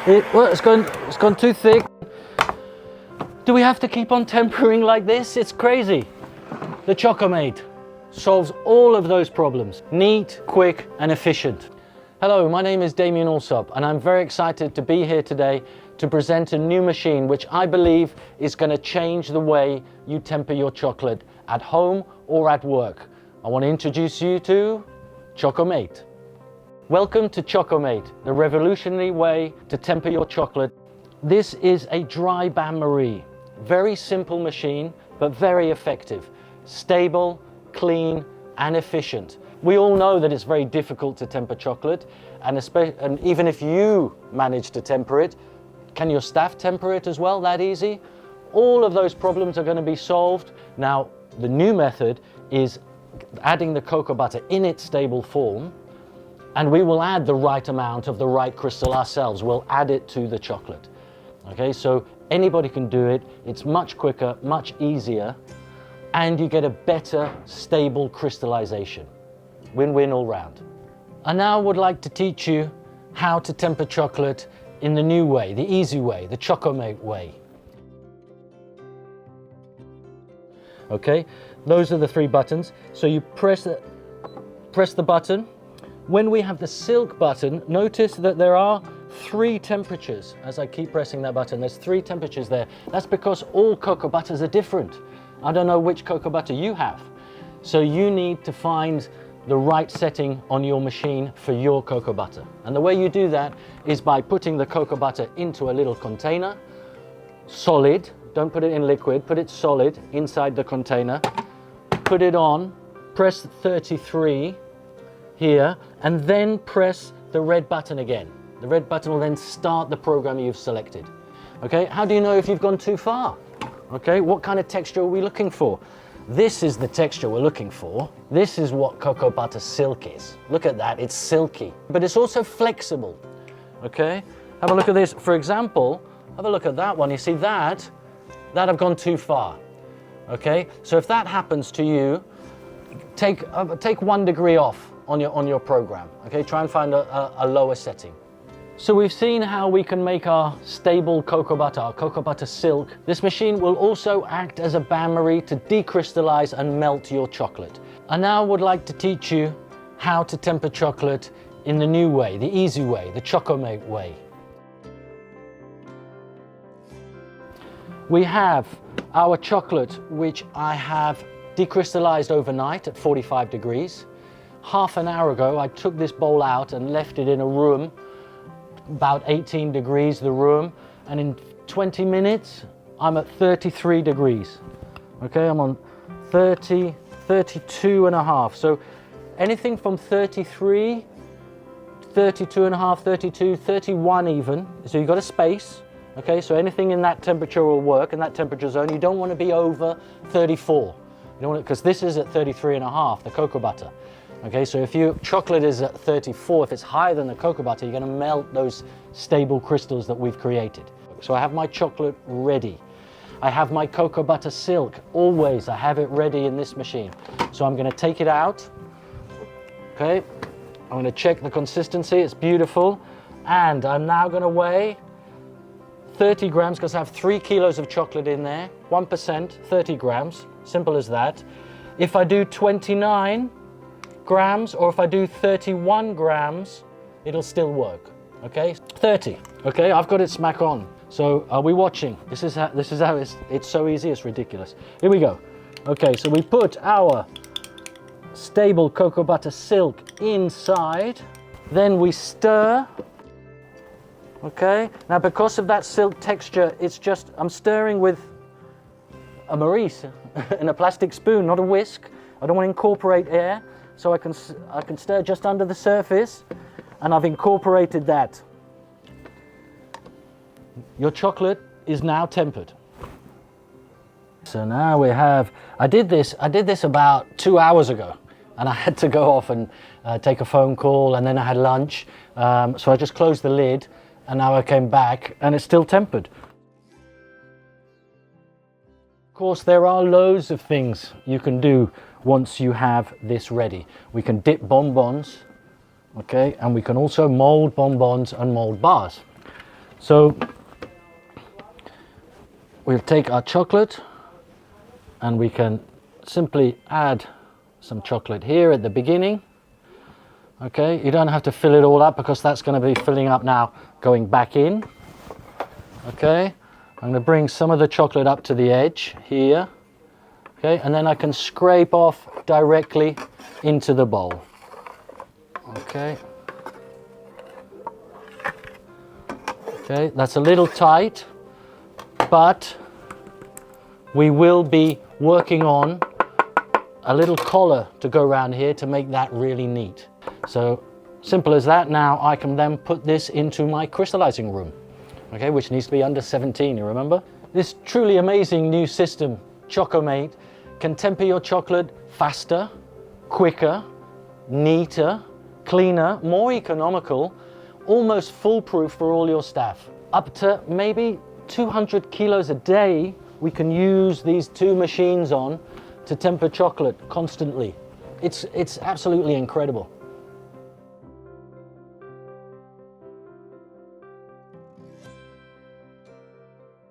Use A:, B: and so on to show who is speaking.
A: Well, it's gone too thick. Do we have to keep on tempering like this? It's crazy. The ChocoMate solves all of those problems. Neat, quick, and efficient. Hello, my name is Damian Allsop, and I'm very excited to be here today to present a new machine which I believe is going to change the way you temper your chocolate at home or at work. I want to introduce you to ChocoMate. Welcome to ChocoMate, the revolutionary way to temper your chocolate. This is a dry bain-marie. Very simple machine, but very effective. Stable, clean, and efficient. We all know that it's very difficult to temper chocolate, and even if you manage to temper it, can your staff temper it as well, that easy? All of those problems are going to be solved. Now, the new method is adding the cocoa butter in its stable form, and we will add the right amount of the right crystal ourselves. We'll add it to the chocolate. Okay, so anybody can do it. It's much quicker, much easier, and you get a better, stable crystallization. Win-win all round. I now would like to teach you how to temper chocolate in the new way, the easy way, the ChocoMate way. Okay, those are the three buttons. So you press the button. When we have the silk button, notice that there are three temperatures. As I keep pressing that button, there's three temperatures there. That's because all cocoa butters are different. I don't know which cocoa butter you have. So you need to find the right setting on your machine for your cocoa butter. And the way you do that is by putting the cocoa butter into a little container, solid, don't put it in liquid, put it solid inside the container, put it on, press 33 here, and then press the red button again. The red button will then start the program you've selected. Okay, how do you know if you've gone too far? Okay, what kind of texture are we looking for? This is the texture we're looking for. This is what cocoa butter silk is. Look at that, it's silky, but it's also flexible. Okay, have a look at this. For example, have a look at that one. You see that I've gone too far. Okay, so if that happens to you, take 1 degree off on your program. Okay, try and find a lower setting. So we've seen how we can make our stable cocoa butter, our cocoa butter silk. This machine will also act as a bain-marie to decrystallize and melt your chocolate. I now would like to teach you how to temper chocolate in the new way, the easy way, the ChocoMate way. We have our chocolate, which I have decrystallized overnight at 45 degrees. Half an hour ago, I took this bowl out and left it in a room about 18 degrees, the room, and in 20 minutes I'm at 33 degrees. Okay, I'm on 30, 32 and a half. So anything from 33, 32 and a half, 32, 31 even. So you've got a space. Okay, so anything in that temperature will work, in that temperature zone. You don't want to be over 34. You don't want, because this is at 33 and a half, the cocoa butter. Okay, so if your chocolate is at 34, if it's higher than the cocoa butter, you're going to melt those stable crystals that we've created. So I have my chocolate ready. I have my cocoa butter silk, always. I have it ready in this machine. So I'm going to take it out. Okay, I'm going to check the consistency. It's beautiful. And I'm now going to weigh 30 grams because I have 3 kilos of chocolate in there. 1%, 30 grams. Simple as that. If I do 29 grams, or if I do 31 grams, it'll still work. Okay, 30. Okay, I've got it smack on. So are we watching? This is how it's so easy, it's ridiculous. Here we go. Okay, so we put our stable cocoa butter silk inside, then we stir. Okay, now because of that silk texture, it's just, I'm stirring with a maurice in a plastic spoon, not a whisk. I don't want to incorporate air. So I can stir just under the surface, and I've incorporated that. Your chocolate is now tempered. So now we have, I did this about 2 hours ago, and I had to go off and take a phone call, and then I had lunch. So I just closed the lid, and now I came back, and it's still tempered. Of course, there are loads of things you can do once you have this ready. We can dip bonbons, okay, and we can also mold bonbons and mold bars. So we'll take our chocolate and we can simply add some chocolate here at the beginning. Okay, you don't have to fill it all up because that's going to be filling up now, going back in. Okay, I'm going to bring some of the chocolate up to the edge here. Okay, and then I can scrape off directly into the bowl. Okay. Okay, that's a little tight, but we will be working on a little collar to go around here to make that really neat. So simple as that. Now I can then put this into my crystallizing room, okay, which needs to be under 17, you remember? This truly amazing new system, ChocoMate, can temper your chocolate faster, quicker, neater, cleaner, more economical, almost foolproof for all your staff. Up to maybe 200 kilos a day we can use these two machines on to temper chocolate constantly. It's absolutely incredible.